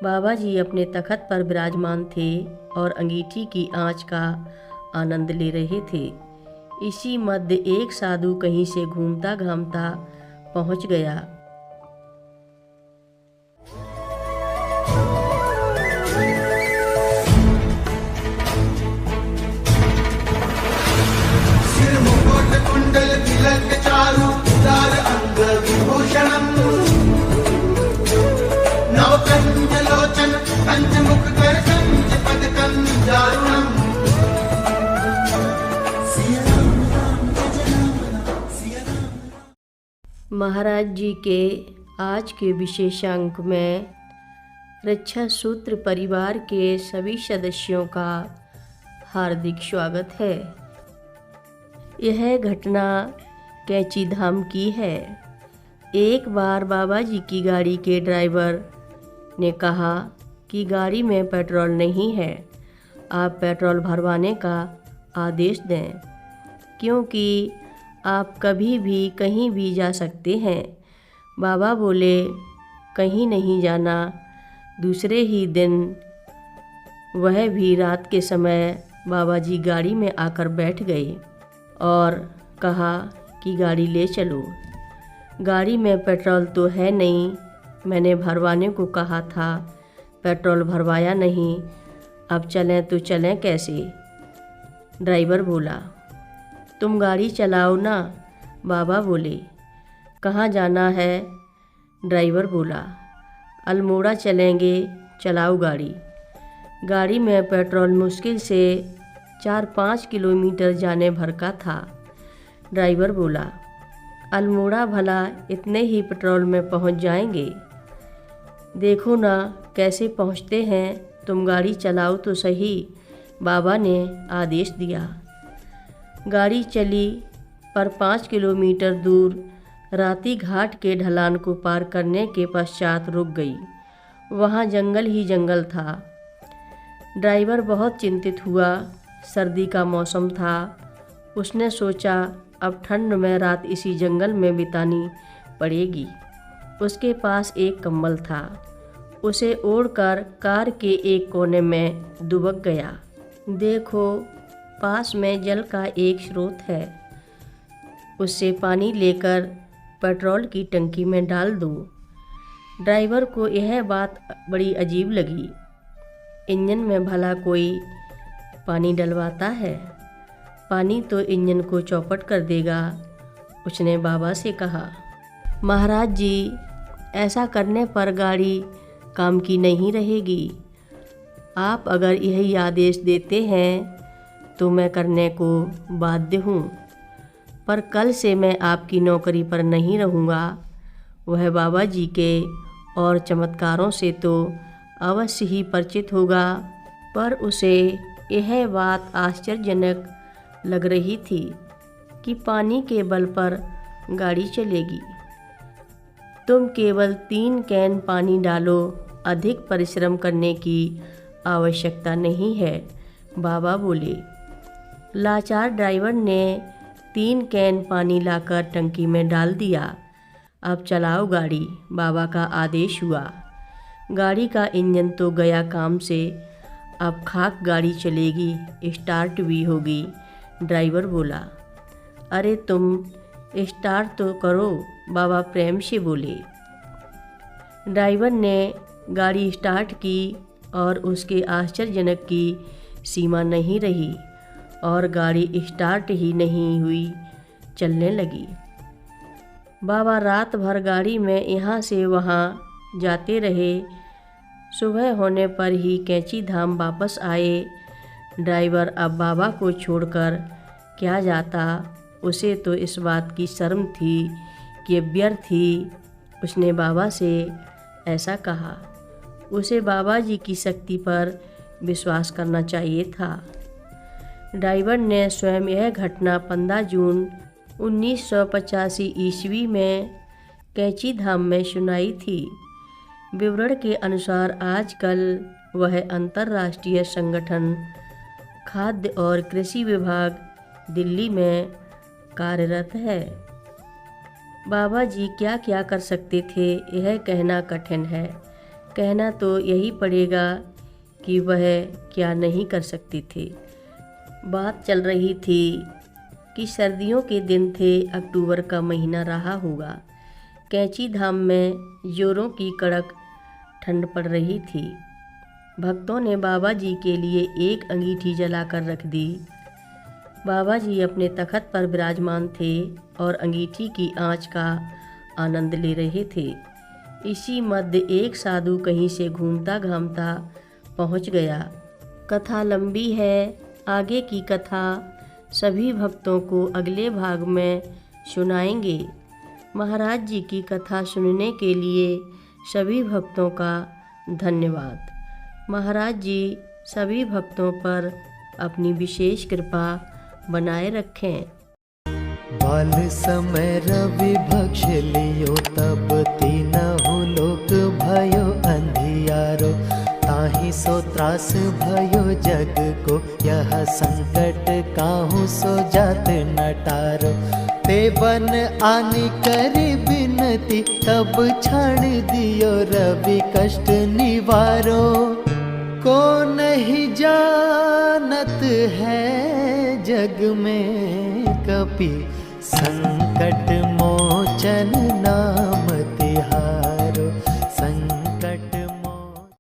बाबा जी अपने तखत पर विराजमान थे और अंगीठी की आंच का आनंद ले रहे थे। इसी मध्य एक साधु कहीं से घूमता घामता पहुंच गया। सिर मुकुट कुंडल तिलक चारु उदार अंग विभूषणम् नवकंज लोचन कंज मुख कर कंज पद कंजारुणम्। महाराज जी के आज के विशेषांक में रक्षा सूत्र परिवार के सभी सदस्यों का हार्दिक स्वागत है। यह घटना कैंची धाम की है। एक बार बाबा जी की गाड़ी के ड्राइवर ने कहा कि गाड़ी में पेट्रोल नहीं है, आप पेट्रोल भरवाने का आदेश दें, क्योंकि आप कभी भी कहीं भी जा सकते हैं। बाबा बोले, कहीं नहीं जाना। दूसरे ही दिन वह भी रात के समय बाबा जी गाड़ी में आकर बैठ गए और कहा कि गाड़ी ले चलो। गाड़ी में पेट्रोल तो है नहीं, मैंने भरवाने को कहा था, पेट्रोल भरवाया नहीं, अब चलें तो चलें कैसे? ड्राइवर बोला, तुम गाड़ी चलाओ ना। बाबा बोले, कहाँ जाना है? ड्राइवर बोला, अल्मोड़ा चलेंगे, चलाओ गाड़ी। गाड़ी में पेट्रोल मुश्किल से 4-5 किलोमीटर जाने भर का था। ड्राइवर बोला, अल्मोड़ा भला इतने ही पेट्रोल में पहुंच जाएंगे? देखो ना कैसे पहुंचते हैं, तुम गाड़ी चलाओ तो सही। बाबा ने आदेश दिया। गाड़ी चली, पर 5 किलोमीटर दूर राती घाट के ढलान को पार करने के पश्चात रुक गई। वहाँ जंगल ही जंगल था। ड्राइवर बहुत चिंतित हुआ। सर्दी का मौसम था। उसने सोचा अब ठंड में रात इसी जंगल में बितानी पड़ेगी। उसके पास एक कंबल था। उसे ओढ़कर कार के एक कोने में दुबक गया। देखो, पास में जल का एक स्रोत है, उससे पानी लेकर पेट्रोल की टंकी में डाल दो। ड्राइवर को यह बात बड़ी अजीब लगी। इंजन में भला कोई पानी डलवाता है? पानी तो इंजन को चौपट कर देगा। उसने बाबा से कहा, महाराज जी, ऐसा करने पर गाड़ी काम की नहीं रहेगी। आप अगर यही आदेश देते हैं तो मैं करने को बाध्य हूँ, पर कल से मैं आपकी नौकरी पर नहीं रहूँगा। वह बाबा जी के और चमत्कारों से तो अवश्य ही परिचित होगा, पर उसे यह बात आश्चर्यजनक लग रही थी कि पानी के बल पर गाड़ी चलेगी। तुम केवल 3 कैन पानी डालो, अधिक परिश्रम करने की आवश्यकता नहीं है, बाबा बोले। लाचार ड्राइवर ने 3 कैन पानी लाकर टंकी में डाल दिया। अब चलाओ गाड़ी, बाबा का आदेश हुआ। गाड़ी का इंजन तो गया काम से, अब खाक गाड़ी चलेगी, स्टार्ट भी होगी। ड्राइवर बोला, अरे तुम स्टार्ट तो करो, बाबा प्रेम से बोले। ड्राइवर ने गाड़ी स्टार्ट की और उसके आश्चर्यजनक की सीमा नहीं रही और गाड़ी स्टार्ट ही नहीं हुई, चलने लगी। बाबा रात भर गाड़ी में यहाँ से वहाँ जाते रहे। सुबह होने पर ही कैंची धाम वापस आए। ड्राइवर अब बाबा को छोड़कर क्या जाता? उसे तो इस बात की शर्म थी कि व्यर्थ ही उसने बाबा से ऐसा कहा। उसे बाबा जी की शक्ति पर विश्वास करना चाहिए था। ड्राइवर ने स्वयं यह घटना 15 जून 1985 ईस्वी में कैंची धाम में सुनाई थी। विवरण के अनुसार आजकल वह अंतर्राष्ट्रीय संगठन खाद्य और कृषि विभाग दिल्ली में कार्यरत है। बाबा जी क्या क्या कर सकते थे, यह कहना कठिन है। कहना तो यही पड़ेगा कि वह क्या नहीं कर सकती थी। बात चल रही थी कि सर्दियों के दिन थे, अक्टूबर का महीना रहा होगा। कैंची धाम में जोरों की कड़क ठंड पड़ रही थी। भक्तों ने बाबा जी के लिए एक अंगीठी जलाकर रख दी। बाबा जी अपने तख्त पर विराजमान थे और अंगीठी की आंच का आनंद ले रहे थे। इसी मध्य एक साधु कहीं से घूमता घामता पहुंच गया। कथा लंबी है, आगे की कथा सभी भक्तों को अगले भाग में सुनाएंगे। महाराज जी की कथा सुनने के लिए सभी भक्तों का धन्यवाद। महाराज जी सभी भक्तों पर अपनी विशेष कृपा बनाए रखें। बाल समय रवि भक्ष लियो, तब तीनहु लोक भयो अंधियारो। ताहि सो त्रास भयो जग को, यह संकट काहू सो जात नटारो। ते बन आनी करी बिनती, तब छाड़ दियो रवि कष्ट निवारो। को नहीं जानत है जग में कपि, संकट मोचन ना